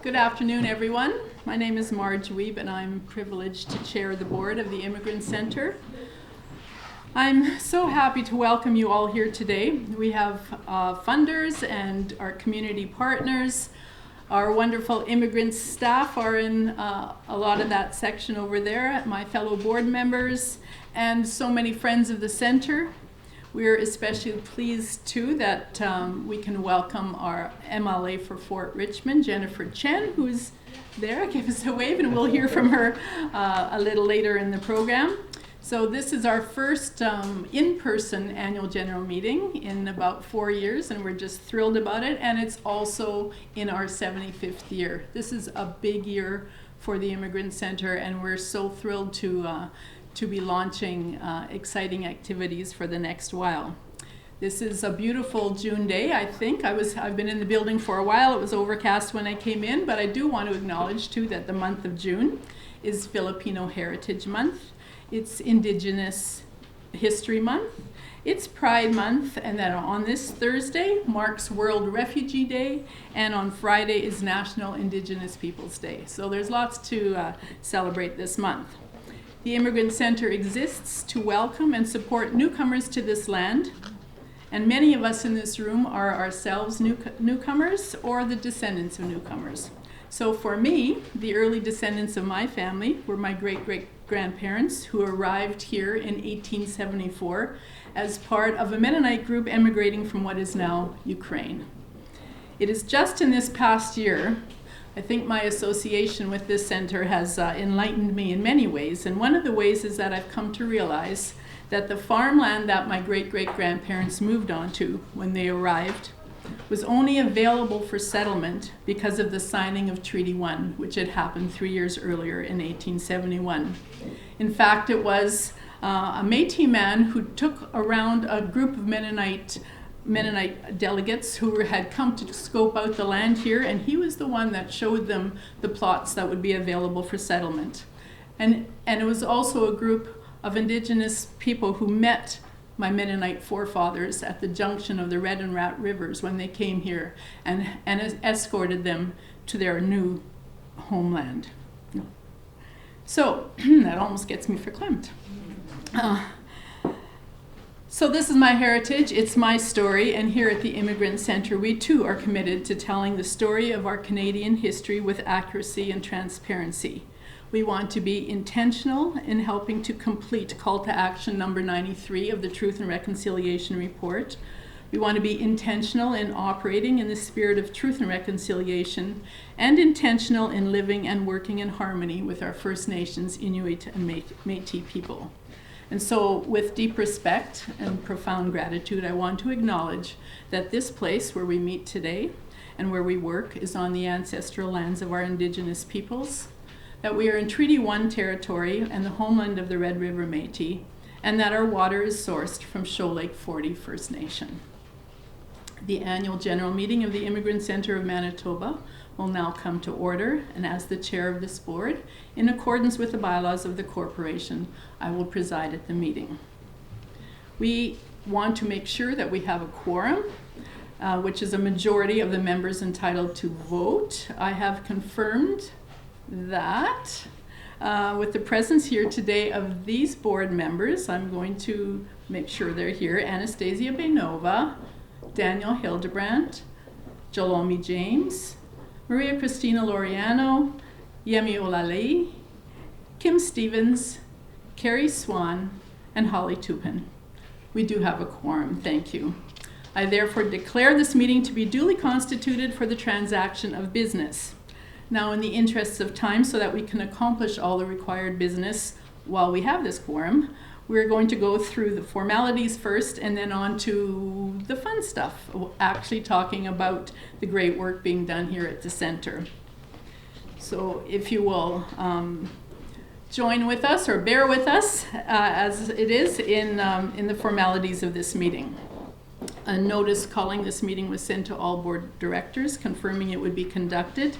Good afternoon, everyone. My name is Marge Weeb, and I'm privileged to chair the board of the Immigrant Center. I'm so happy to welcome you all here today. We have funders and our community partners. Our wonderful immigrant staff are in a lot of that section over there, my fellow board members, and so many friends of the center. We're especially pleased too that we can welcome our MLA for Fort Richmond, Jennifer Chen, who's there. Give us a wave and we'll hear from her a little later in the program. So this is our first in-person annual general meeting in about 4 years, and we're just thrilled about it. And it's also in our 75th year. This is a big year for the Immigrant Center, and we're so thrilled to be launching exciting activities for the next while. This is a beautiful June day, I think. I've been in the building for a while. It was overcast when I came in, but I do want to acknowledge too that the month of June is Filipino Heritage Month. It's Indigenous History Month. It's Pride Month, and then on this Thursday marks World Refugee Day, and on Friday is National Indigenous Peoples Day. So there's lots to celebrate this month. The Immigrant Center exists to welcome and support newcomers to this land, and many of us in this room are ourselves newcomers or the descendants of newcomers. So for me, the early descendants of my family were my great-great-grandparents who arrived here in 1874 as part of a Mennonite group emigrating from what is now Ukraine. It is just in this past year, I think my association with this center has enlightened me in many ways, and one of the ways is that I've come to realize that the farmland that my great-great-grandparents moved onto when they arrived was only available for settlement because of the signing of Treaty 1, which had happened 3 years earlier in 1871. In fact, it was a Métis man who took around a group of Mennonite delegates who had come to scope out the land here, and he was the one that showed them the plots that would be available for settlement. And it was also a group of Indigenous people who met my Mennonite forefathers at the junction of the Red and Rat Rivers when they came here and escorted them to their new homeland. So that almost gets me verklempt. So this is my heritage, it's my story, and here at the Immigrant Center we too are committed to telling the story of our Canadian history with accuracy and transparency. We want to be intentional in helping to complete Call to Action number 93 of the Truth and Reconciliation Report. We want to be intentional in operating in the spirit of truth and reconciliation, and intentional in living and working in harmony with our First Nations, Inuit, and Métis people. And so, with deep respect and profound gratitude, I want to acknowledge that this place where we meet today and where we work is on the ancestral lands of our Indigenous peoples, that we are in Treaty 1 territory and the homeland of the Red River Métis, and that our water is sourced from Shoal Lake 40 First Nation. The annual general meeting of the Immigrant Center of Manitoba will now come to order, and as the chair of this board, in accordance with the bylaws of the corporation, I will preside at the meeting. We want to make sure that we have a quorum, which is a majority of the members entitled to vote. I have confirmed that with the presence here today of these board members, I'm going to make sure they're here: Anastasia Benova, Daniel Hildebrandt, Jolomi James, Maria Cristina Loriano, Yemi Olale, Kim Stevens, Carrie Swan, and Holly Tupin. We do have a quorum, thank you. I therefore declare this meeting to be duly constituted for the transaction of business. Now, in the interests of time, so that we can accomplish all the required business while we have this quorum, we're going to go through the formalities first and then on to the fun stuff, actually talking about the great work being done here at the center. So if you will join with us or bear with us as it is in the formalities of this meeting. A notice calling this meeting was sent to all board directors, confirming it would be conducted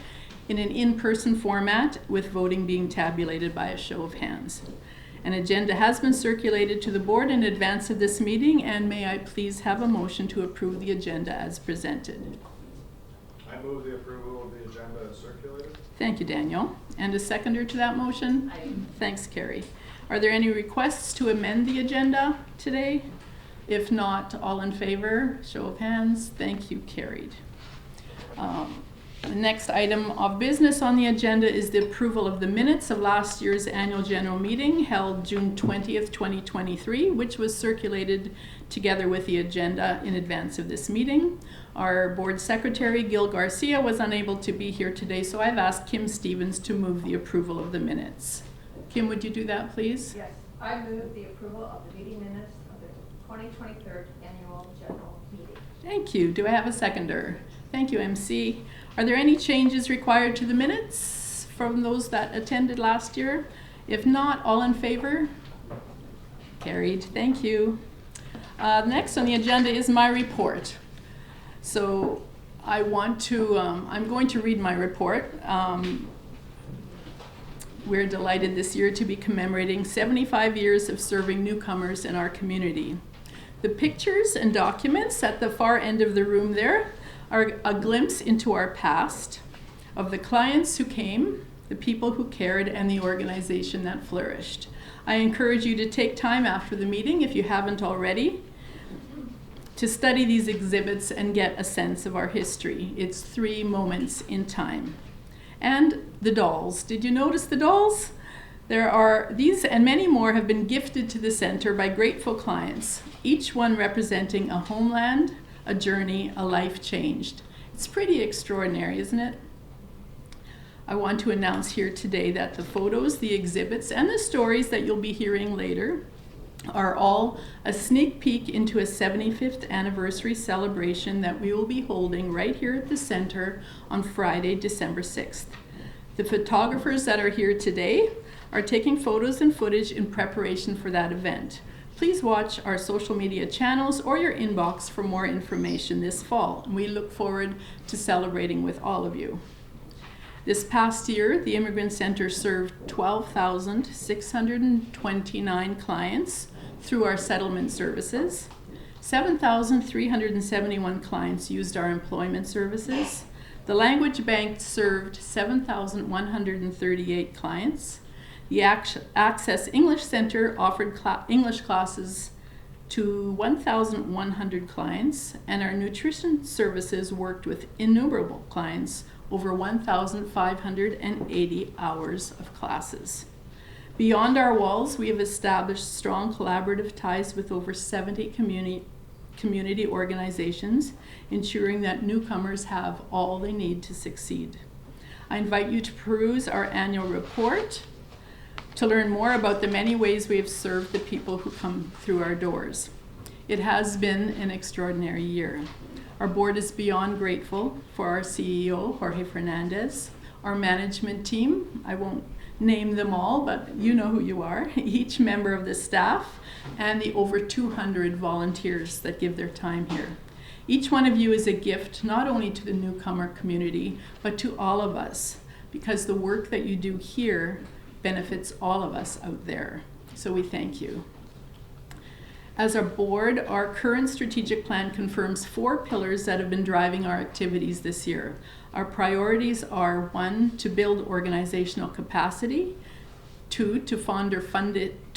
in an in-person format with voting being tabulated by a show of hands. An agenda has been circulated to the board in advance of this meeting, and may I please have a motion to approve the agenda as presented? I move the approval of the agenda agenda circulated. Thank you, Daniel. And a seconder to that motion? Thanks, Carrie. Are there any requests to amend the agenda today? If not, all in favor, show of hands. Thank you, carried. The next item of business on the agenda is the approval of the minutes of last year's annual general meeting held June 20th, 2023, which was circulated together with the agenda in advance of this meeting. Our board secretary, Gil Garcia, was unable to be here today, so I've asked Kim Stevens to move the approval of the minutes. Kim, would you do that, please? Yes, I move the approval of the meeting minutes of the 2023 annual general meeting. Thank you. Do I have a seconder? Thank you, MC. Are there any changes required to the minutes from those that attended last year? If not, all in favor? Carried. Thank you. Next on the agenda is my report. So I'm going to read my report. We're delighted this year to be commemorating 75 years of serving newcomers in our community. The pictures and documents at the far end of the room there are a glimpse into our past of the clients who came, the people who cared, and the organization that flourished. I encourage you to take time after the meeting, if you haven't already, to study these exhibits and get a sense of our history. It's 3 moments in time. And the dolls. Did you notice the dolls? There are these and many more have been gifted to the center by grateful clients, each one representing a homeland, a journey, a life changed. It's pretty extraordinary, isn't it? I want to announce here today that the photos, the exhibits, and the stories that you'll be hearing later are all a sneak peek into a 75th anniversary celebration that we will be holding right here at the center on Friday, December 6th. The photographers that are here today are taking photos and footage in preparation for that event. Please watch our social media channels or your inbox for more information this fall. And we look forward to celebrating with all of you. This past year, the Immigrant Center served 12,629 clients through our settlement services. 7,371 clients used our employment services. The Language Bank served 7,138 clients. The Access English Center offered English classes to 1,100 clients, and our nutrition services worked with innumerable clients over 1,580 hours of classes. Beyond our walls, we have established strong collaborative ties with over 70 community organizations, ensuring that newcomers have all they need to succeed. I invite you to peruse our annual report to learn more about the many ways we have served the people who come through our doors. It has been an extraordinary year. Our board is beyond grateful for our CEO, Jorge Fernandez, our management team. I won't name them all, but you know who you are, each member of the staff, and the over 200 volunteers that give their time here. Each one of you is a gift not only to the newcomer community, but to all of us, because the work that you do here benefits all of us out there. So we thank you. As a board, our current strategic plan confirms 4 pillars that have been driving our activities this year. Our priorities are 1, to build organizational capacity, 2, to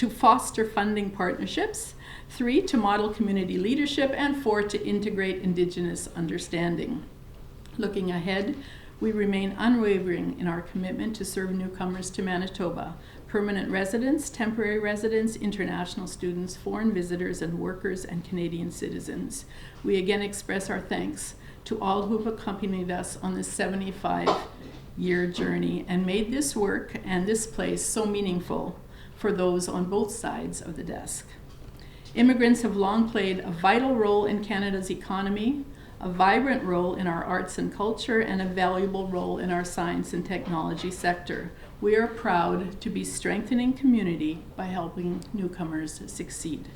foster funding partnerships, 3, to model community leadership, and 4, to integrate Indigenous understanding. Looking ahead, we remain unwavering in our commitment to serve newcomers to Manitoba, permanent residents, temporary residents, international students, foreign visitors, and workers and Canadian citizens. We again express our thanks to all who have accompanied us on this 75-year journey and made this work and this place so meaningful for those on both sides of the desk. Immigrants have long played a vital role in Canada's economy, a vibrant role in our arts and culture, and a valuable role in our science and technology sector. We are proud to be strengthening community by helping newcomers succeed.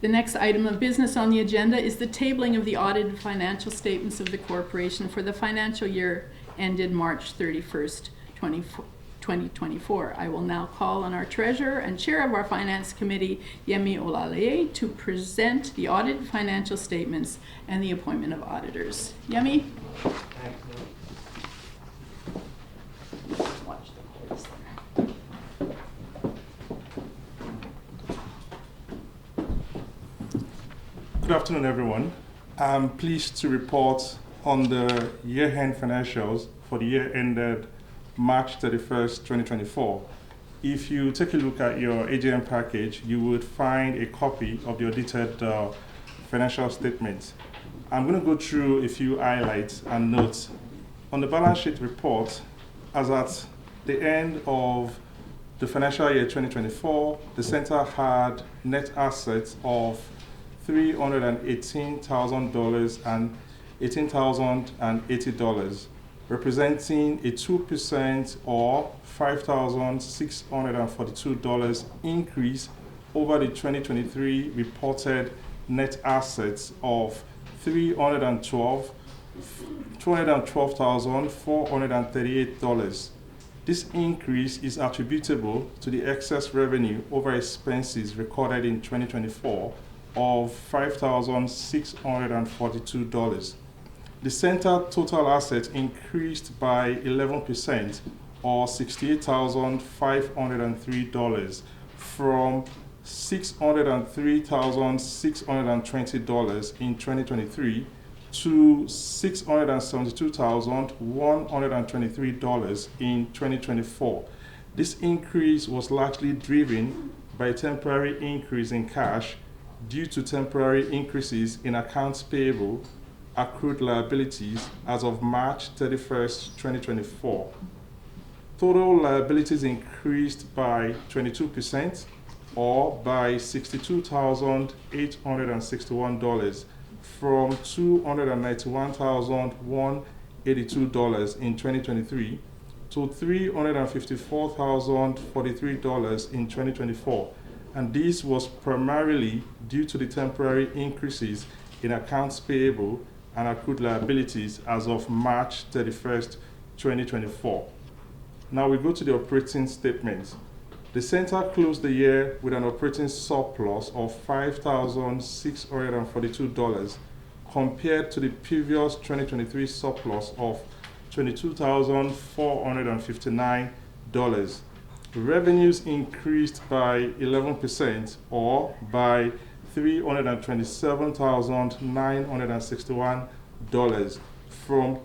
The next item of business on the agenda is the tabling of the audited financial statements of the corporation for the financial year ended March 31st, 2024. I will now call on our treasurer and chair of our finance committee, Yemi Olaleye, to present the audited financial statements and the appointment of auditors. Yemi? Watch the boards there. Good afternoon, everyone. I'm pleased to report on the year-end financials for the year ended March 31st, 2024. If you take a look at your AGM package, you would find a copy of the audited financial statements. I'm going to go through a few highlights and notes. On the balance sheet report, as at the end of the financial year 2024, the center had net assets of $318,000 and $18,080, representing a 2% or $5,642 increase over the 2023 reported net assets of $212,438. This increase is attributable to the excess revenue over expenses recorded in 2024 of $5,642. The center total assets increased by 11% or $68,503 from $603,620 in 2023 to $672,123 in 2024. This increase was largely driven by a temporary increase in cash due to temporary increases in accounts payable, accrued liabilities as of March 31st, 2024. Total liabilities increased by 22% or by $62,861 from $291,182 in 2023 to $354,043 in 2024. And this was primarily due to the temporary increases in accounts payable and accrued liabilities as of March 31st, 2024. Now we go to the operating statement. The center closed the year with an operating surplus of $5,642 compared to the previous 2023 surplus of $22,459. Revenues increased by 11% or by $327,961 from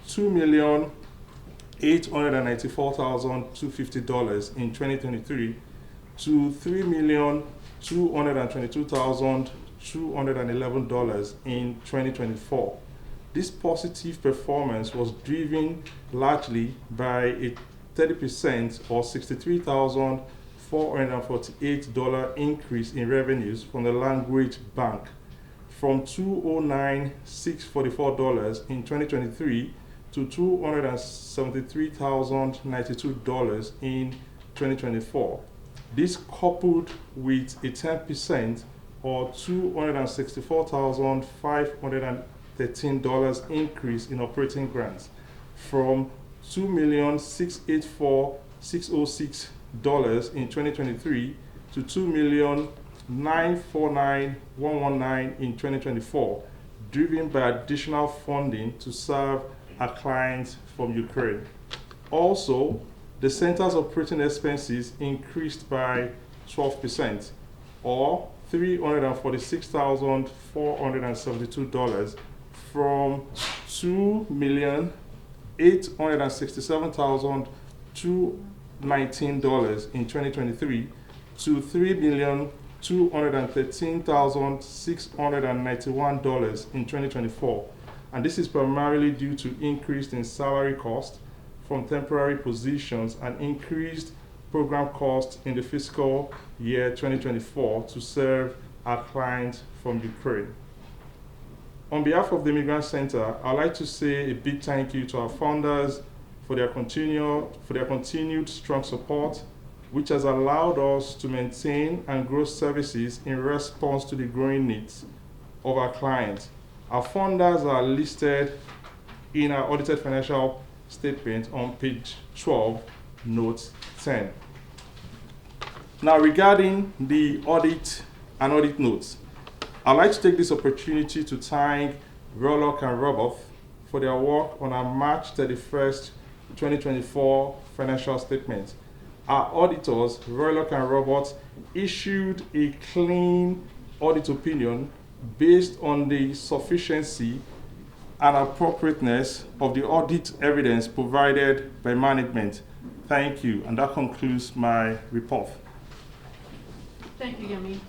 $2,894,250 in 2023 to $3,222,211 in 2024. This positive performance was driven largely by a 30% or $63,448 increase in revenues from the Language Bank from $209,644 in 2023 to $273,092 in 2024. This coupled with a 10% or $264,513 increase in operating grants from $2,684,606 in 2023 to $2,949,119 in 2024, driven by additional funding to serve our clients from Ukraine. Also, the center's operating expenses increased by 12% or $346,472 from $2,867,219 in 2023 to $3,213,691 in 2024. And this is primarily due to increase in salary costs from temporary positions and increased program costs in the fiscal year 2024 to serve our clients from Ukraine. On behalf of the Immigrant Center, I'd like to say a big thank you to our founders for their continued strong support, which has allowed us to maintain and grow services in response to the growing needs of our clients. Our funders are listed in our audited financial statement on page 12, note 10. Now, regarding the audit and audit notes, I'd like to take this opportunity to thank Rollock and Roboth for their work on our March 31st, 2024 financial statements. Our auditors, Roylock and Roberts, issued a clean audit opinion based on the sufficiency and appropriateness of the audit evidence provided by management. Thank you, and that concludes my report. Thank you, Yemi.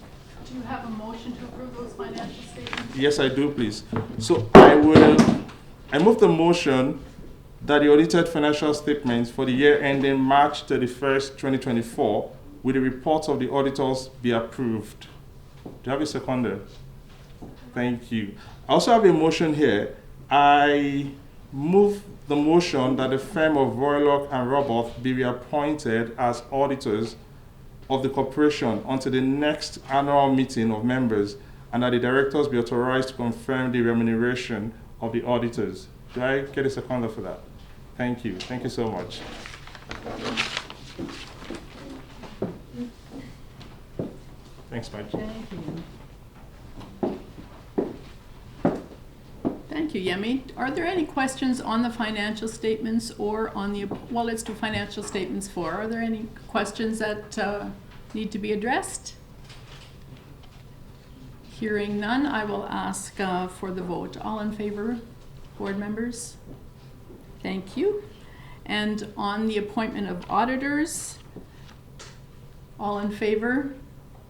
Do you have a motion to approve those financial statements? Yes, I do, please. So I move the motion that the audited financial statements for the year ending March 31st, 2024, with the report of the auditors be approved. Do you have a seconder? Thank you. I also have a motion here. I move the motion that the firm of Roylock and Robert be reappointed as auditors of the corporation until the next annual meeting of members, and that the directors be authorized to confirm the remuneration of the auditors. Do I get a seconder for that? Thank you. Thank you so much. Thanks, Mike. Thank you. Thank you, Yemi. Are there any questions on the financial statements or on the, well, let's do financial statements for. Are there any questions that need to be addressed? Hearing none, I will ask for the vote. All in favor, board members? Thank you. And on the appointment of auditors, all in favor,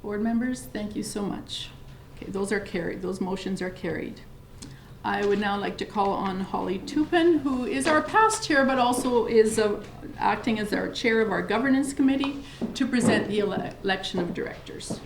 board members? Thank you so much. Okay, those are carried. Those motions are carried. I would now like to call on Holly Tupin, who is our past chair, but also is acting as our chair of our governance committee, to present the election of directors.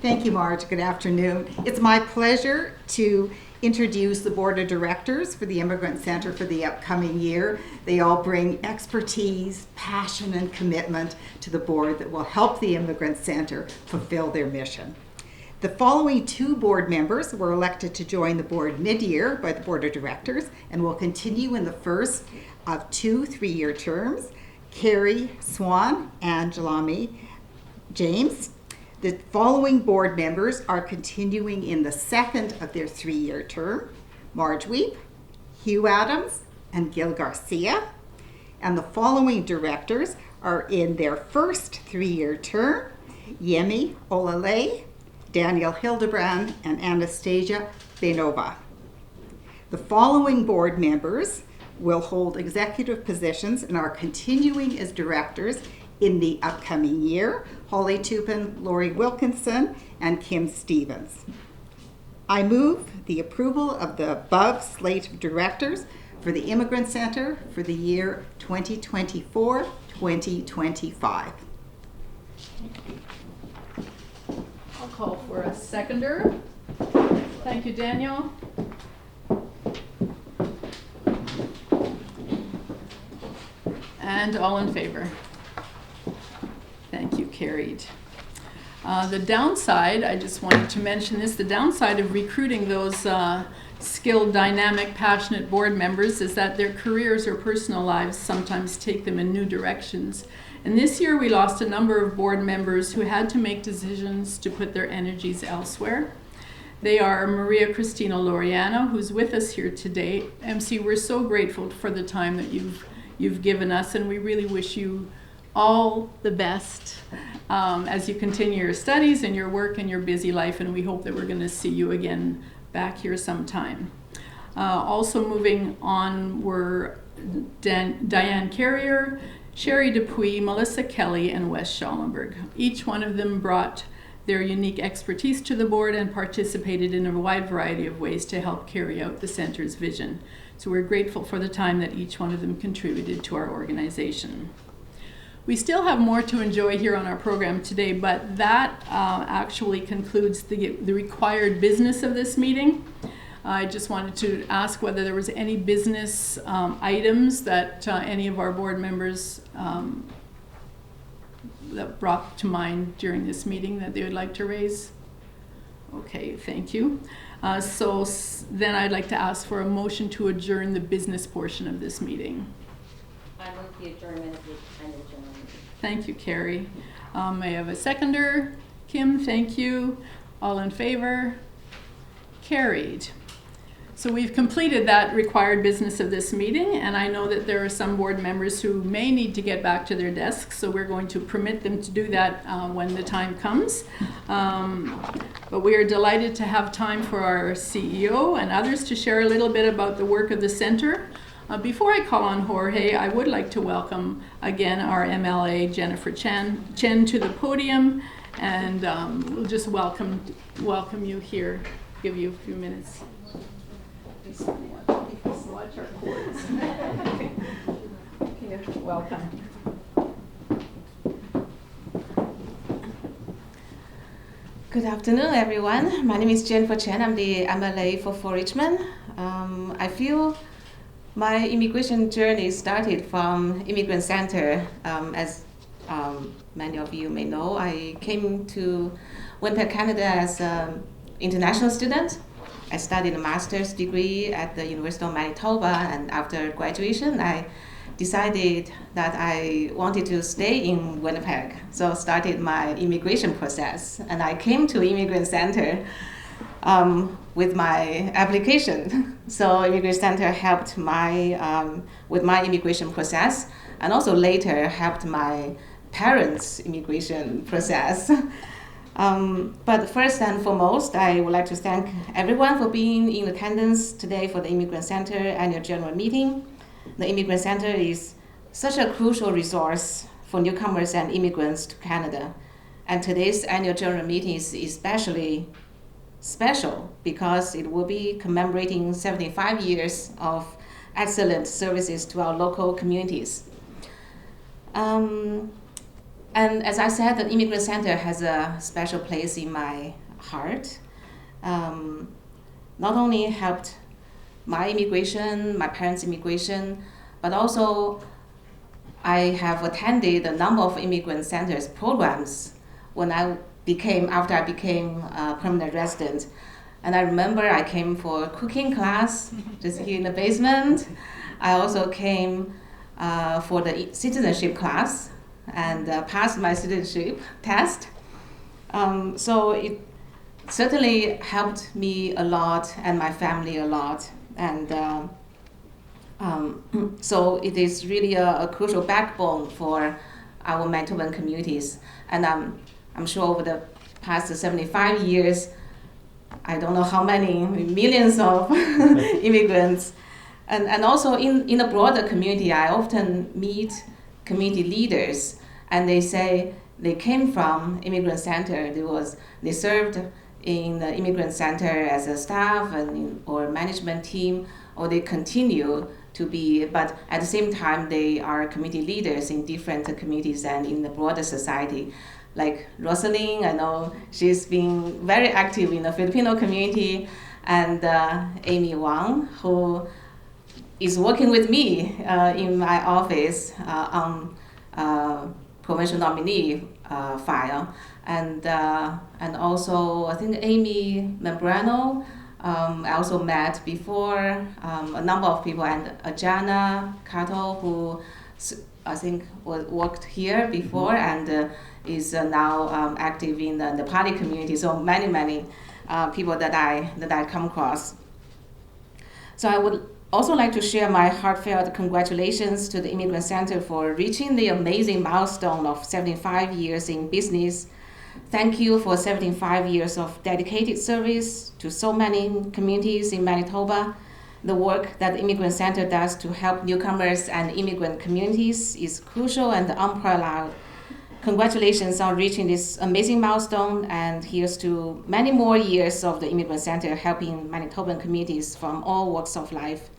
Thank you, Marge. Good afternoon. It's my pleasure to introduce the board of directors for the Immigrant Center for the upcoming year. They all bring expertise, passion, and commitment to the board that will help the Immigrant Center fulfill their mission. The following two board members were elected to join the board mid-year by the board of directors and will continue in the first of 2 3-year terms: Carrie Swan and Jalami James. The following board members are continuing in the second of their 3-year term: Marge Weep, Hugh Adams, and Gil Garcia. And the following directors are in their first 3-year term: Yemi Olale, Daniel Hildebrand, and Anastasia Benova. The following board members will hold executive positions and are continuing as directors in the upcoming year: Holly Tupin, Lori Wilkinson, and Kim Stevens. I move the approval of the above slate of directors for the Immigrant Center for the year 2024-2025. I'll call for a seconder. Thank you, Daniel. And all in favor? Thank you, carried. The downside, I just wanted to mention this, the downside of recruiting those skilled, dynamic, passionate board members is that their careers or personal lives sometimes take them in new directions. And this year we lost a number of board members who had to make decisions to put their energies elsewhere. They are Maria Cristina Loriano, who's with us here today. MC, we're so grateful for the time that you've given us, and we really wish you all the best as you continue your studies and your work and your busy life, and we hope that we're going to see you again back here sometime. Also moving on were Diane Carrier, Sherry Dupuy, Melissa Kelly, and Wes Schallenberg. Each one of them brought their unique expertise to the board and participated in a wide variety of ways to help carry out the center's vision. So we're grateful for the time that each one of them contributed to our organization. We still have more to enjoy here on our program today, but that actually concludes the required business of this meeting. I just wanted to ask whether there was any business items that any of our board members that brought to mind during this meeting that they would like to raise. Okay, thank you. So then I'd like to ask for a motion to adjourn the business portion of this meeting. I move the adjournment of the agenda. Thank you, Carrie. May I have a seconder? Kim, thank you. All in favor? Carried. So we've completed that required business of this meeting, and I know that there are some board members who may need to get back to their desks, so we're going to permit them to do that when the time comes. But we are delighted to have time for our CEO and others to share a little bit about the work of the center. Before I call on Jorge, I would like to welcome again our MLA Jennifer Chen to the podium, and we'll just welcome you here, give you a few minutes. Watch our cords. Welcome. Good afternoon, everyone. My name is Jennifer Chen. I'm the MLA for Richmond. I feel my immigration journey started from Immigrant Center. As many of you may know, I came to Winnipeg, Canada as an international student. I studied a master's degree at the University of Manitoba, and after graduation, I decided that I wanted to stay in Winnipeg, so started my immigration process. And I came to Immigrant Center with my application. So Immigrant Center helped with my immigration process, and also later helped my parents' immigration process. But first and foremost, I would like to thank everyone for being in attendance today for the Immigrant Center annual general meeting. The Immigrant Center is such a crucial resource for newcomers and immigrants to Canada. And today's annual general meeting is especially special because it will be commemorating 75 years of excellent services to our local communities. And as I said, the Immigrant Center has a special place in my heart. Not only helped my immigration, my parents' immigration, but also I have attended a number of Immigrant Center's programs after I became a permanent resident. And I remember I came for a cooking class just here in the basement. I also came for the citizenship class and passed my citizenship test. So it certainly helped me a lot and my family a lot. And so it is really a crucial backbone for our Manitoban communities. And I'm sure over the past 75 years, I don't know how many millions of immigrants. And also in the broader community, I often meet community leaders, and they say they came from Immigrant Center. They served in the Immigrant Center as a staff or management team, or they continue to be, but at the same time they are community leaders in different communities and in the broader society. Like Rosalind, I know she's been very active in the Filipino community, and Amy Wang, who is working with me in my office on provincial nominee file, and also I think Amy Membrano. I also met before a number of people, and Ajana Kato, who I think worked here before and is now active in the party community. So many people that I come across. So I would also like to share my heartfelt congratulations to the Immigrant Center for reaching the amazing milestone of 75 years in business. Thank you for 75 years of dedicated service to so many communities in Manitoba. The work that the Immigrant Center does to help newcomers and immigrant communities is crucial and unparalleled. Congratulations on reaching this amazing milestone, and here's to many more years of the Immigrant Center helping Manitoban communities from all walks of life.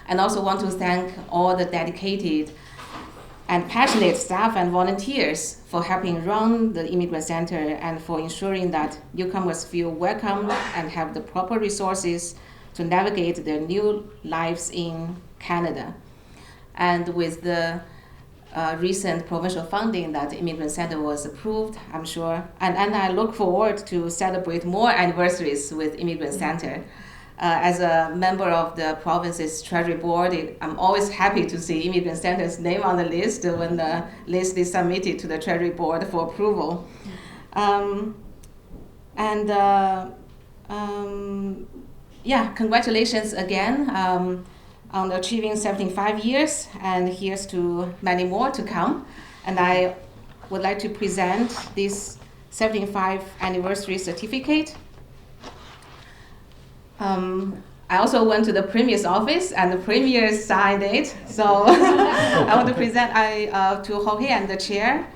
And also want to thank all the dedicated and passionate staff and volunteers for helping run the Immigrant Center and for ensuring that newcomers feel welcome and have the proper resources to navigate their new lives in Canada. And with the recent provincial funding that the Immigrant Center was approved, I'm sure, and I look forward to celebrate more anniversaries with Immigrant Center. As a member of the province's Treasury Board, I'm always happy to see Immigrant Center's name on the list when the list is submitted to the Treasury Board for approval. And yeah, congratulations again on achieving 75 years, and here's to many more to come. And I would like to present this 75th anniversary certificate. I also went to the Premier's office, and the Premier signed it. So I want to present to Jorge and the chair.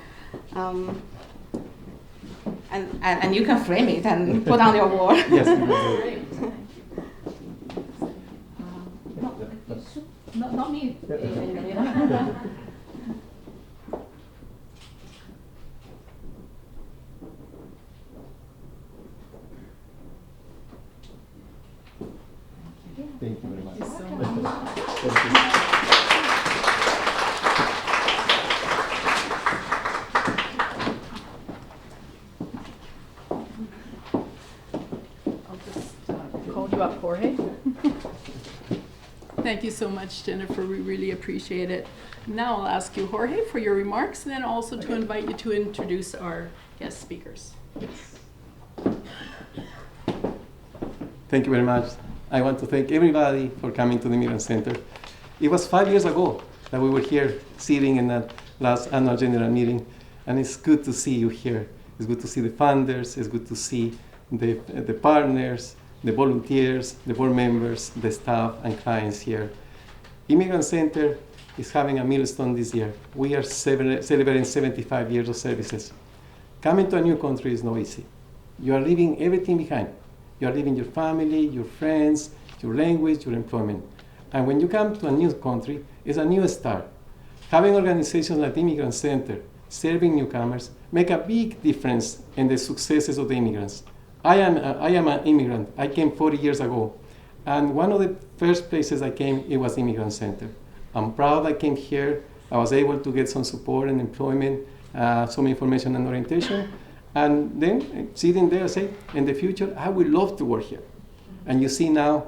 And you can frame it and put on your wall. Yes. Not me. Thank you very much. I'll just call you up, Jorge. Thank you so much, Jennifer. We really appreciate it. Now I'll ask you, Jorge, for your remarks, and then also to invite you to introduce our guest speakers. Thank you very much. I want to thank everybody for coming to the Immigrant Center. It was 5 years ago that we were here sitting in that last annual general meeting, and it's good to see you here. It's good to see the funders, it's good to see the partners, the volunteers, the board members, the staff, and clients here. Immigrant Center is having a milestone this year. We are celebrating 75 years of services. Coming to a new country is not easy. You are leaving everything behind. You are leaving your family, your friends, your language, your employment. And when you come to a new country, it's a new start. Having organizations like the Immigrant Center, serving newcomers, make a big difference in the successes of the immigrants. I am an immigrant. I came 40 years ago. And one of the first places I came, it was Immigrant Center. I'm proud I came here. I was able to get some support and employment, some information and orientation. And then sitting there, I say, in the future, I would love to work here. And you see now,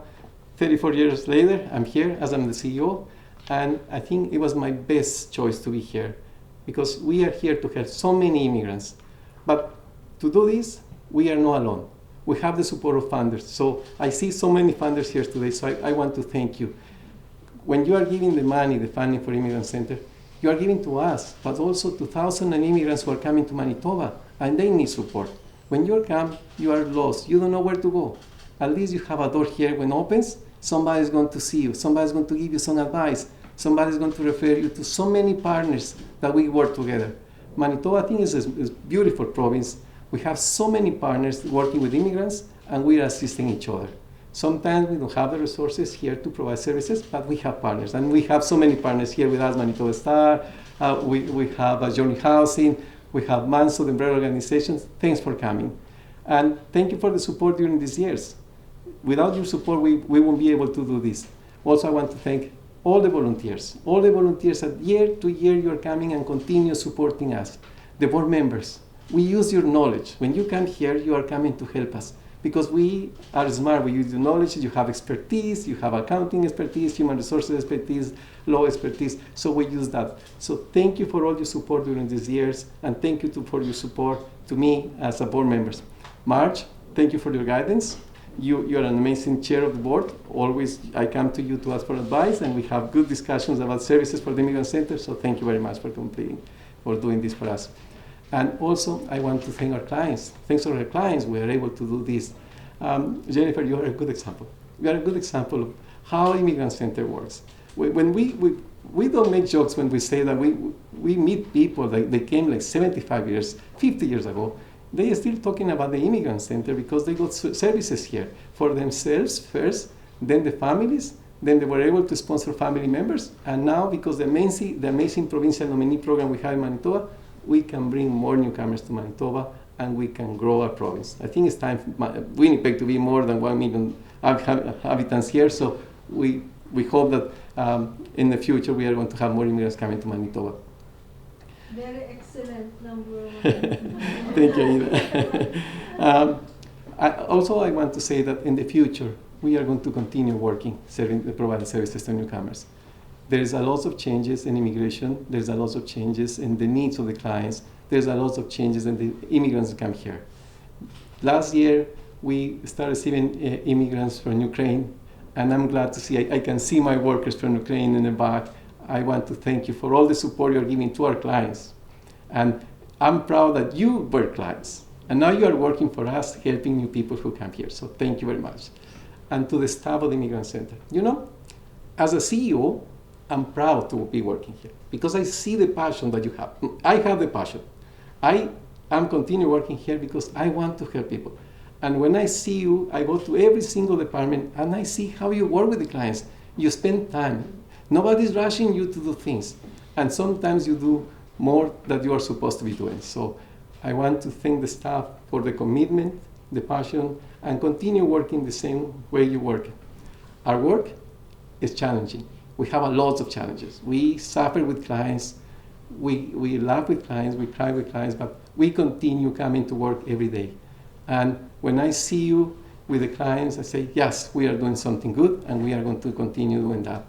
34 years later, I'm here as I'm the CEO. And I think it was my best choice to be here, because we are here to help so many immigrants. But to do this, we are not alone. We have the support of funders. So I see so many funders here today, so I want to thank you. When you are giving the money, the funding for Immigrant Center, you are giving to us, but also to thousands of immigrants who are coming to Manitoba, and they need support. When you come, you are lost. You don't know where to go. At least you have a door here. When it opens, somebody is going to see you. Somebody is going to give you some advice. Somebody is going to refer you to so many partners that we work together. Manitoba, I think, is a beautiful province. We have so many partners working with immigrants, and we are assisting each other. Sometimes we don't have the resources here to provide services, but we have partners. And we have so many partners here with us, Manitoba Star, we have Journey Housing, we have Manso, the umbrella organizations. Thanks for coming. And thank you for the support during these years. Without your support, we won't be able to do this. Also, I want to thank all the volunteers that year to year you are coming and continue supporting us. The board members, we use your knowledge. When you come here, you are coming to help us, because we are smart. We use the knowledge. You have expertise. You have accounting expertise, human resources expertise, law expertise. So we use that. So thank you for all your support during these years, and thank you for your support to me as a board member. Marge, thank you for your guidance. You are an amazing chair of the board. Always I come to you to ask for advice, and we have good discussions about services for the Immigrant Center. So thank you very much for doing this for us. And also, I want to thank our clients. Thanks to our clients, we are able to do this. Jennifer, you are a good example. You are a good example of how Immigrant Center works. When we don't make jokes when we say that we meet people that they came like 75 years, 50 years ago. They are still talking about the Immigrant Center because they got services here for themselves first, then the families, then they were able to sponsor family members, and now because the amazing provincial nominee program we have in Manitoba, we can bring more newcomers to Manitoba and we can grow our province. I think it's time for Winnipeg to be more than 1 million inhabitants here, so we hope that in the future we are going to have more immigrants coming to Manitoba. Very excellent number. Thank you, Ida. I want to say that in the future, we are going to continue working, providing services to newcomers. There's a lot of changes in immigration. There's a lot of changes in the needs of the clients. There's a lot of changes in the immigrants who come here. Last year, we started receiving immigrants from Ukraine, and I'm glad to see, I can see my workers from Ukraine in the back. I want to thank you for all the support you're giving to our clients. And I'm proud that you were clients, and now you are working for us, helping new people who come here. So thank you very much. And to the staff of the Immigrant Center. You know, as a CEO, I'm proud to be working here because I see the passion that you have. I have the passion. I am continue working here because I want to help people. And when I see you, I go to every single department and I see how you work with the clients. You spend time. Nobody's rushing you to do things. And sometimes you do more than you are supposed to be doing. So I want to thank the staff for the commitment, the passion, and continue working the same way you work. Our work is challenging. We have a lot of challenges. We suffer with clients, we laugh with clients, we cry with clients, but we continue coming to work every day. And when I see you with the clients, I say, yes, we are doing something good, and we are going to continue doing that.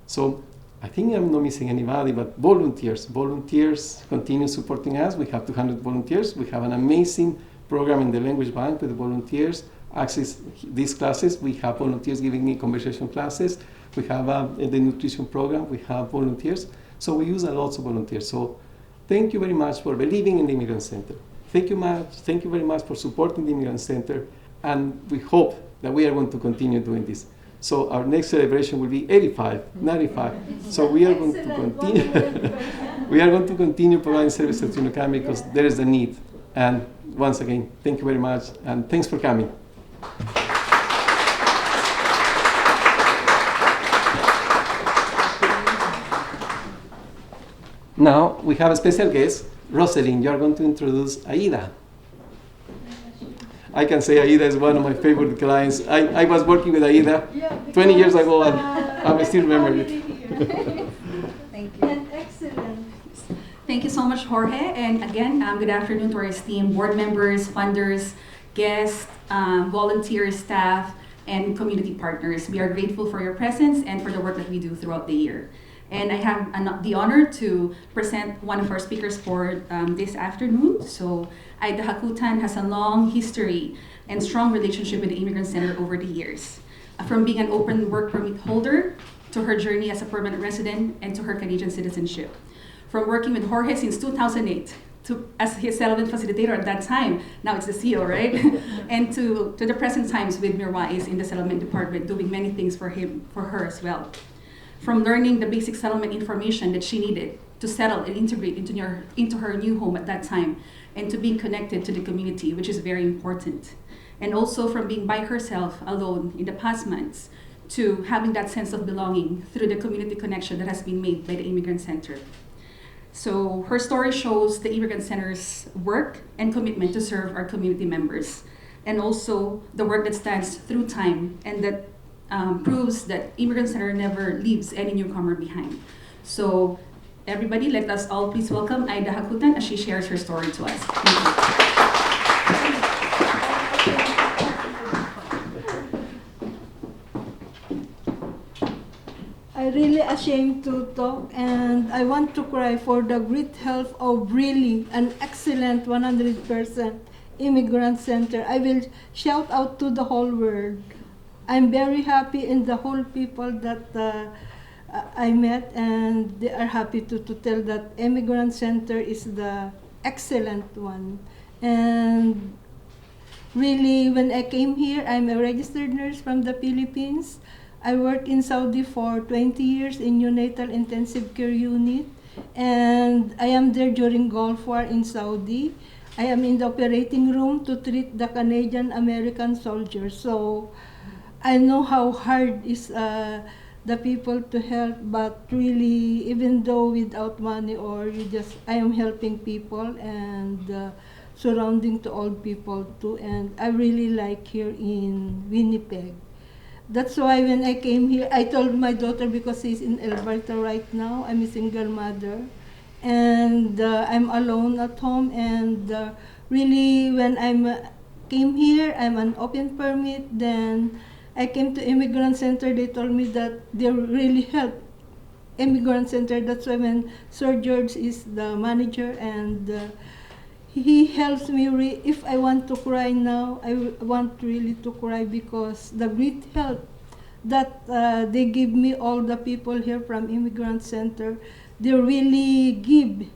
So I think I'm not missing anybody, but volunteers. Volunteers continue supporting us. We have 200 volunteers. We have an amazing program in the language bank with the volunteers. Access these classes. We have volunteers giving me conversation classes. We have the nutrition program. We have volunteers. So we use a lot of volunteers. So thank you very much for believing in the Immigrant Center. Thank you very much for supporting the Immigrant Center. And we hope that we are going to continue doing this. So our next celebration will be 85, 95. So we are going to continue. We are going to continue providing services to Nucam because there is a need. And once again, thank you very much, and thanks for coming. Now we have a special guest, Rosalind. You are going to introduce Aida. I can say Aida is one of my favorite clients. I was working with Aida 20 years ago, and I still remember it. Thank you. And excellent. Thank you so much, Jorge. And again, good afternoon to our esteemed board members, funders, guests, volunteers, staff, and community partners. We are grateful for your presence and for the work that we do throughout the year. And I have the honor to present one of our speakers for this afternoon. So Aida Hakutan has a long history and strong relationship with the Immigrant Center over the years. From being an open work permit holder, to her journey as a permanent resident, and to her Canadian citizenship. From working with Jorge since 2008, as his settlement facilitator at that time, now it's the CEO, right? And to the present times with Mirwais in the settlement department, doing many things for her as well. From learning the basic settlement information that she needed to settle and integrate into her new home at that time, and to being connected to the community, which is very important. And also from being by herself, alone in the past months, to having that sense of belonging through the community connection that has been made by the Immigrant Center. So her story shows the Immigrant Center's work and commitment to serve our community members, and also the work that stands through time and that proves that Immigrant Center never leaves any newcomer behind. So everybody, let us all please welcome Aida Hakutan as she shares her story to us. Thank you. I really ashamed to talk, and I want to cry for the great help of really an excellent 100% Immigrant Center. I will shout out to the whole world. I'm very happy in the whole people that I met, and they are happy to tell that Immigrant Center is the excellent one. And really, when I came here, I'm a registered nurse from the Philippines. I worked in Saudi for 20 years in neonatal intensive care unit, and I am there during Gulf War in Saudi. I am in the operating room to treat the Canadian American soldiers. So I know how hard is the people to help, but really, even though without money or I am helping people and surrounding to old people too, and I really like here in Winnipeg. That's why when I came here, I told my daughter, because she's in Alberta right now, I'm a single mother, and I'm alone at home, and really when I came here, I'm an open permit, then I came to Immigrant Center, they told me that they really help Immigrant Center. That's why when Sir George is the manager, and he helps me. If I want to cry now, want really to cry because the great help that they give me, all the people here from Immigrant Center, they really give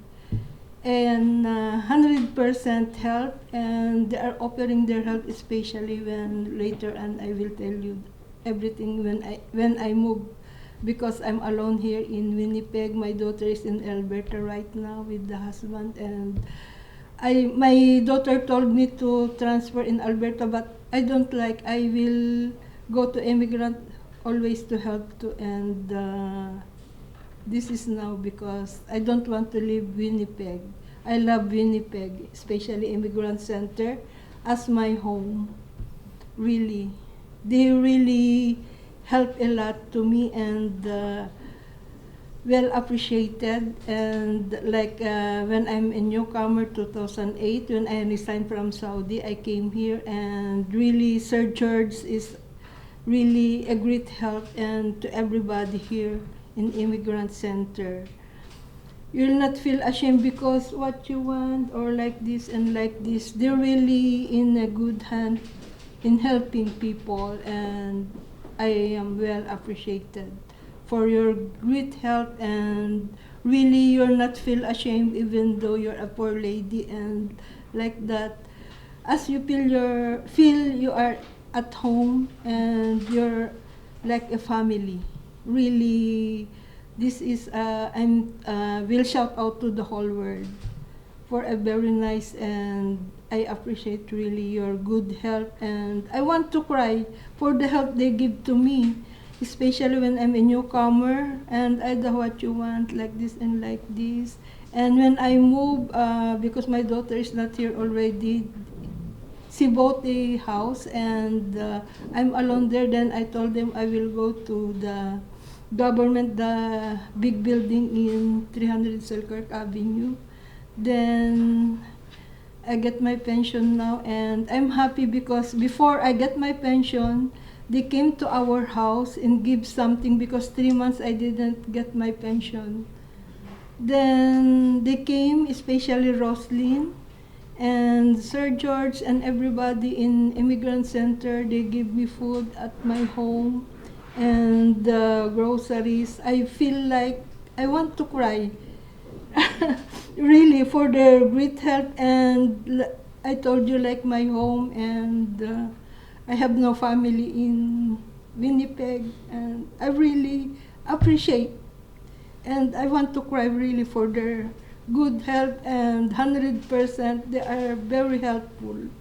and 100% help, and they are offering their help, especially when later, and I will tell you everything when I move, because I'm alone here in Winnipeg. My daughter is in Alberta right now with the husband, and my daughter told me to transfer in Alberta, but I don't like. I will go to Immigrant always to help to, and this is now because I don't want to leave Winnipeg. I love Winnipeg, especially Immigrant Center, as my home. Really, they really help a lot to me, and well appreciated. And like when I'm a newcomer, 2008, when I resigned from Saudi, I came here, and really Sir George is really a great help, and to everybody here in Immigrant Center. You'll not feel ashamed because what you want or like this and like this. They're really in a good hand in helping people, and I am well appreciated for your great help, and really you're not feel ashamed even though you're a poor lady and like that. As you feel you are at home and you're like a family. Really, this is I'm will shout out to the whole world for a very nice, and I appreciate really your good help, and I want to cry for the help they give to me, especially when I'm a newcomer and I know what you want like this and like this. And when I move, because my daughter is not here already, she bought a house, and I'm alone there. Then I told them I will go to the government, the big building in 300 Selkirk Avenue. Then I get my pension now, and I'm happy because before I get my pension, they came to our house and give something because 3 months I didn't get my pension. Then they came, especially Roslyn and Sir George and everybody in Immigrant Center. They give me food at my home and groceries. I feel like I want to cry. Really, for their great help. And I told you, like my home, and I have no family in Winnipeg, and I really appreciate, and I want to cry really for their good help, and 100% they are very helpful.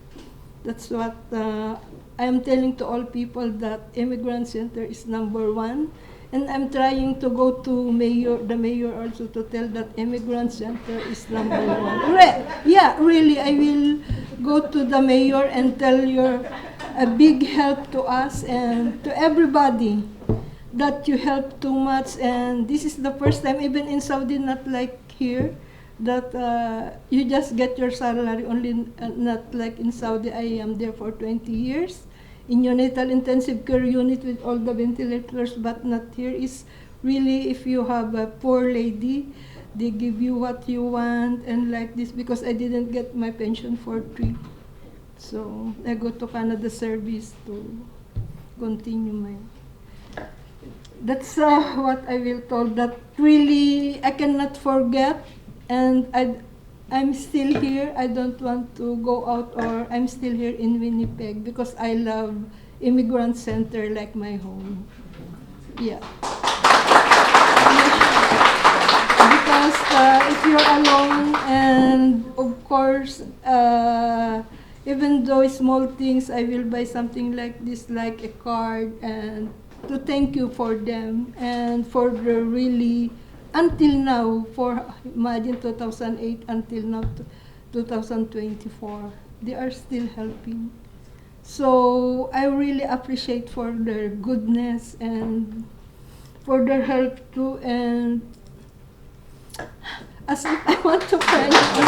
That's what I am telling to all people, that Immigrant Center is #1. And I'm trying to go to the mayor also to tell that Immigrant Center is #1. Yeah, really, I will go to the mayor and tell you're a big help to us and to everybody, that you help too much. And this is the first time, even in Saudi, not like here, that you just get your salary only, not like in Saudi. I am there for 20 years. In neonatal intensive care unit with all the ventilators, but not here. Is really, if you have a poor lady, they give you what you want and like this, because I didn't get my pension for 3. So I go to Canada Service to continue my. That's what I will told, that really I cannot forget, and I'm still here. I don't want to go out, or I'm still here in Winnipeg because I love Immigrant Center like my home. Yeah. Because if you're alone, and of course, even though small things, I will buy something like this, like a card, and to thank you for them, and for the really, until now, for imagine 2008 until now, 2024, they are still helping. So I really appreciate for their goodness and for their help too. And as if I want to thank you.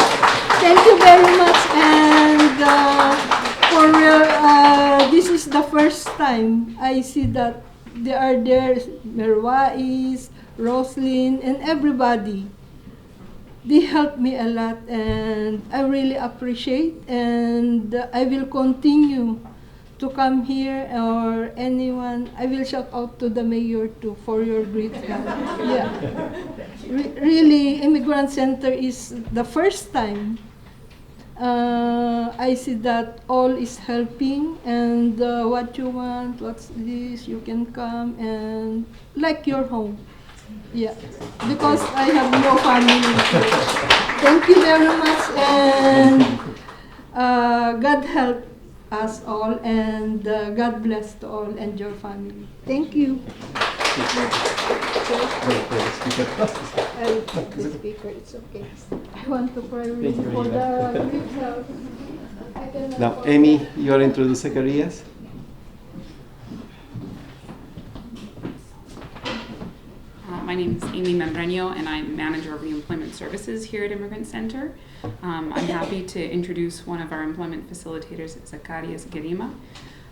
Thank you very much. And for this is the first time I see that they are there, Merwais, Roslyn, and everybody. they helped me a lot, and I really appreciate, and I will continue to come here, or anyone. I will shout out to the mayor too for your great help. Yeah, really, Immigrant Center is the first time I see that all is helping, and what you want, what's this, you can come and like your home. Yeah, because I have no family. Thank you very much, and God help us all, and God bless to all and your family. Thank you. The speaker, it's okay. I want to pray really Thank you, for Eva. the great help. I cannot Now, forget. Amy, you are introduce Zacarias. My name is Amy Membreño, and I'm manager of the employment services here at Immigrant Center. I'm happy to introduce one of our employment facilitators, Zacarias Gerima.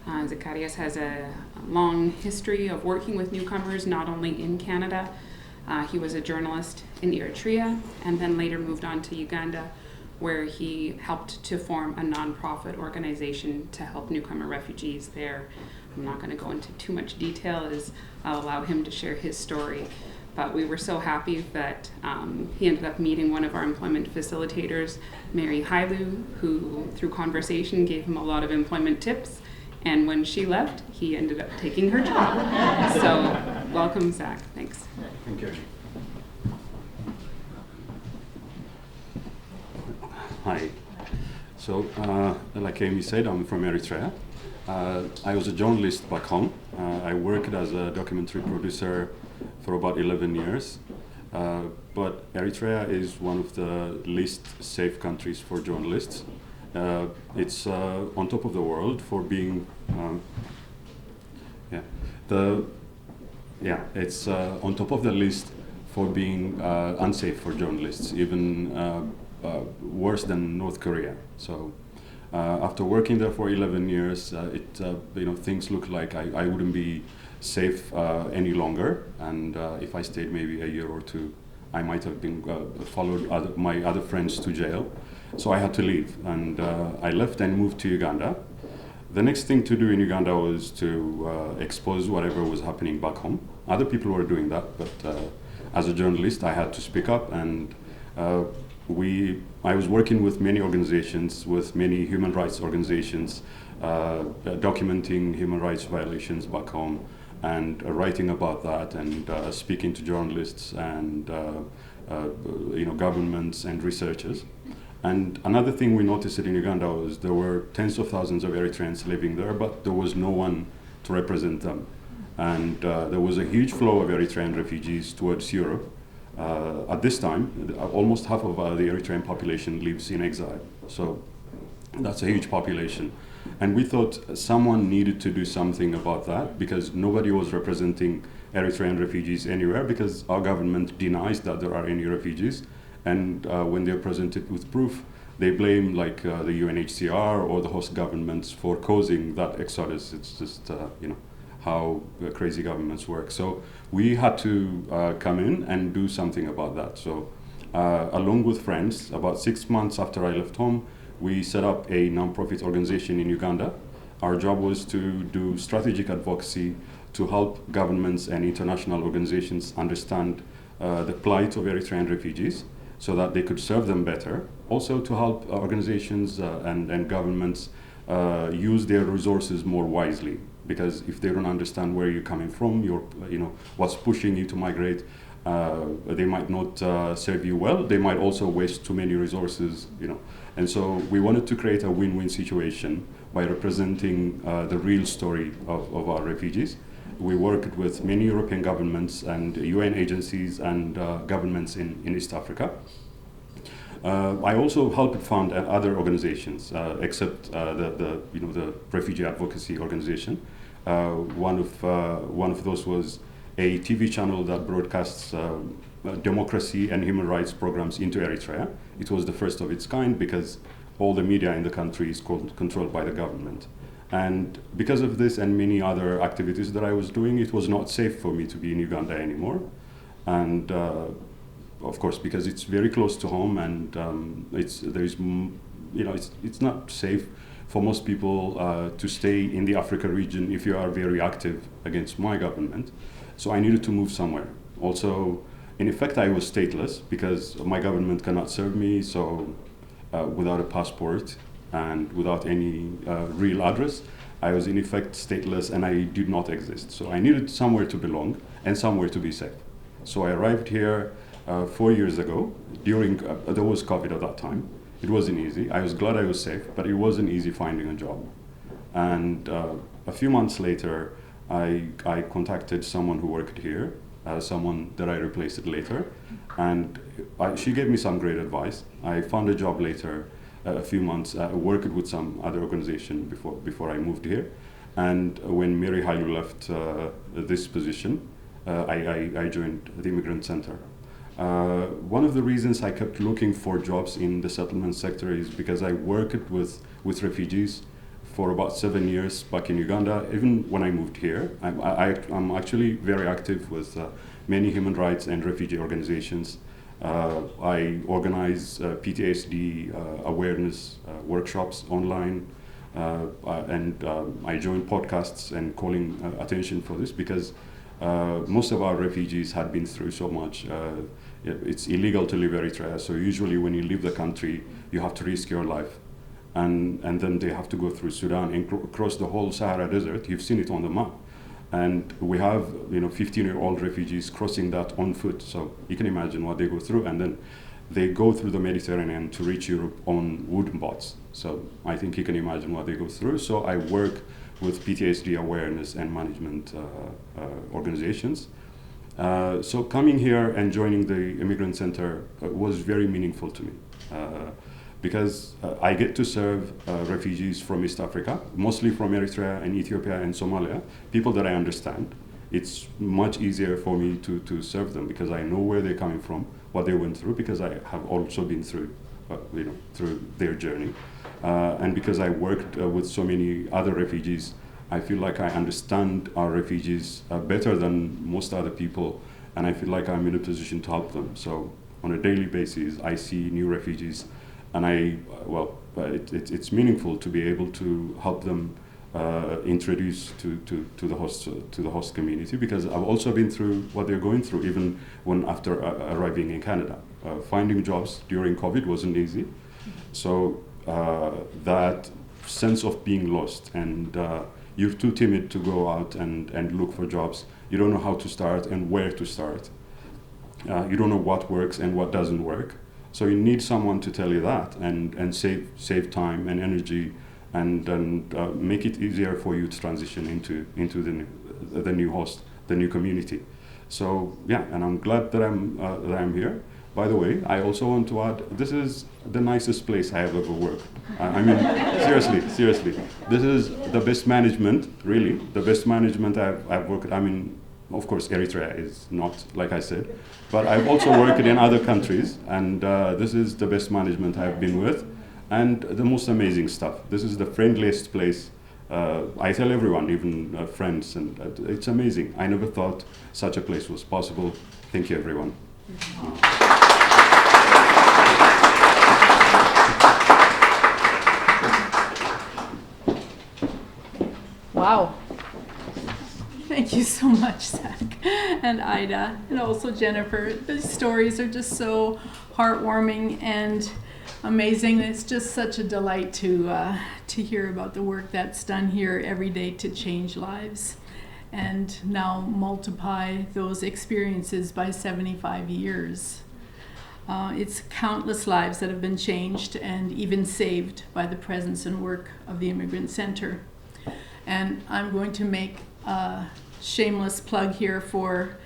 Zacarias has a long history of working with newcomers, not only in Canada. He was a journalist in Eritrea, and then later moved on to Uganda, where he helped to form a nonprofit organization to help newcomer refugees there. I'm not going to go into too much detail, as I'll allow him to share his story. But we were so happy that he ended up meeting one of our employment facilitators, Mary Hailu, who through conversation gave him a lot of employment tips. And when she left, he ended up taking her job. So welcome, Zach. Thanks. Thank you. Hi. So, like Amy said, I'm from Eritrea. I was a journalist back home. I worked as a documentary producer for about 11 years. But Eritrea is one of the least safe countries for journalists. It's on top of the world for being, it's on top of the list for being unsafe for journalists, even worse than North Korea. So after working there for 11 years, things look like I wouldn't be safe any longer, and if I stayed maybe a year or two, I might have been followed my other friends to jail. So I had to leave, and I left and moved to Uganda. The next thing to do in Uganda was to expose whatever was happening back home. Other people were doing that, but as a journalist, I had to speak up, and I was working with many organizations, with many human rights organizations, documenting human rights violations back home, and writing about that, and speaking to journalists and governments and researchers. And another thing we noticed in Uganda was there were tens of thousands of Eritreans living there, but there was no one to represent them. And there was a huge flow of Eritrean refugees towards Europe. At this time, almost half of the Eritrean population lives in exile. So that's a huge population. And we thought someone needed to do something about that, because nobody was representing Eritrean refugees anywhere, because our government denies that there are any refugees. And when they're presented with proof, they blame the UNHCR or the host governments for causing that exodus. It's just how crazy governments work. So we had to come in and do something about that. So along with friends, about 6 months after I left home, we set up a non-profit organization in Uganda. Our job was to do strategic advocacy to help governments and international organizations understand the plight of Eritrean refugees, so that they could serve them better. Also to help organizations and governments use their resources more wisely. Because if they don't understand where you're coming from, what's pushing you to migrate, they might not serve you well. They might also waste too many resources, And so we wanted to create a win-win situation by representing the real story of our refugees. We worked with many European governments and UN agencies and governments in East Africa. I also helped fund other organizations, except the refugee advocacy organization. One of those was a TV channel that broadcasts democracy and human rights programs into Eritrea. It was the first of its kind because all the media in the country is controlled by the government. And because of this and many other activities that I was doing, it was not safe for me to be in Uganda anymore. And of course, because it's very close to home, and it's not safe for most people to stay in the Africa region if you are very active against my government. So I needed to move somewhere. Also, in effect, I was stateless because my government cannot serve me. So without a passport and without any real address, I was in effect stateless, and I did not exist. So I needed somewhere to belong and somewhere to be safe. So I arrived here 4 years ago. During there was COVID at that time. It wasn't easy. I was glad I was safe, but it wasn't easy finding a job. And a few months later, I contacted someone who worked here, someone that I replaced later, and she gave me some great advice. I found a job later, a few months, worked with some other organization before I moved here. And when Mary Hailu left this position, I joined the Immigrant Center. One of the reasons I kept looking for jobs in the settlement sector is because I worked with refugees for about 7 years back in Uganda. Even when I moved here, I'm actually very active with many human rights and refugee organizations. I organize PTSD awareness workshops online, and I join podcasts and calling attention for this because most of our refugees had been through so much. It's illegal to leave Eritrea, so usually when you leave the country, you have to risk your life. And then they have to go through Sudan and cross the whole Sahara Desert. You've seen it on the map. And we have 15-year-old refugees crossing that on foot, so you can imagine what they go through. And then they go through the Mediterranean to reach Europe on wooden boats. So I think you can imagine what they go through. So I work with PTSD awareness and management organizations. So coming here and joining the Immigrant Center was very meaningful to me because I get to serve refugees from East Africa, mostly from Eritrea and Ethiopia and Somalia, people that I understand. It's much easier for me to serve them because I know where they're coming from, what they went through, because I have also been through their journey. And because I worked with so many other refugees, I feel like I understand our refugees better than most other people, and I feel like I'm in a position to help them. So on a daily basis, I see new refugees, and it's meaningful to be able to help them introduce to the host community, because I've also been through what they're going through, even when after arriving in Canada. Finding jobs during COVID wasn't easy, so that sense of being lost and you're too timid to go out and look for jobs. You don't know how to start and where to start. You don't know what works and what doesn't work. So you need someone to tell you that and save time and energy and make it easier for you to transition into the new host, the new community. So yeah, and I'm glad that I'm here. By the way, I also want to add, this is the nicest place I have ever worked. I mean, seriously. This is the best management, really, the best management I've worked. I mean, of course, Eritrea is not, like I said, but I've also worked in other countries, and this is the best management I've been with, and the most amazing stuff. This is the friendliest place. I tell everyone, even friends, and it's amazing. I never thought such a place was possible. Thank you, everyone. Wow. Thank you so much, Zach and Ida, and also Jennifer. These stories are just so heartwarming and amazing. It's just such a delight to hear about the work that's done here every day to change lives, and now multiply those experiences by 75 years. It's countless lives that have been changed and even saved by the presence and work of the Immigrant Center. And I'm going to make a shameless plug here for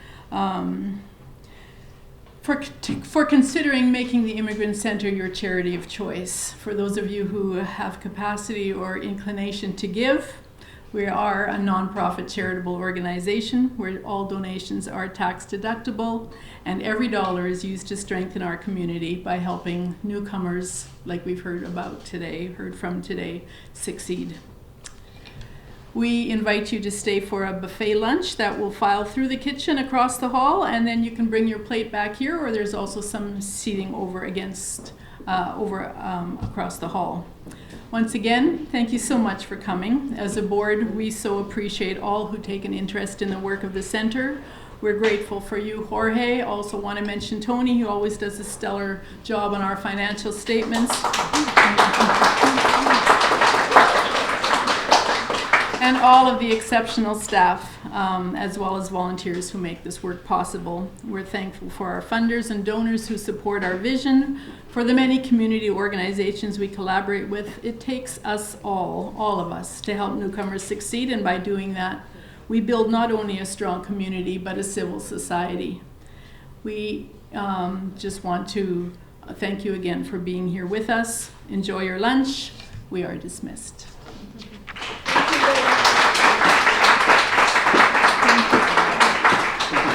considering making the Immigrant Center your charity of choice. For those of you who have capacity or inclination to give, we are a nonprofit charitable organization where all donations are tax deductible, and every dollar is used to strengthen our community by helping newcomers, like we've heard from today, succeed. We invite you to stay for a buffet lunch that will file through the kitchen across the hall, and then you can bring your plate back here, or there's also some seating over across the hall. Once again, thank you so much for coming. As a board, we so appreciate all who take an interest in the work of the center. We're grateful for you, Jorge. Also want to mention Tony, who always does a stellar job on our financial statements. And all of the exceptional staff, as well as volunteers who make this work possible. We're thankful for our funders and donors who support our vision, for the many community organizations we collaborate with. It takes us all of us, to help newcomers succeed, and by doing that, we build not only a strong community, but a civil society. We just want to thank you again for being here with us. Enjoy your lunch. We are dismissed.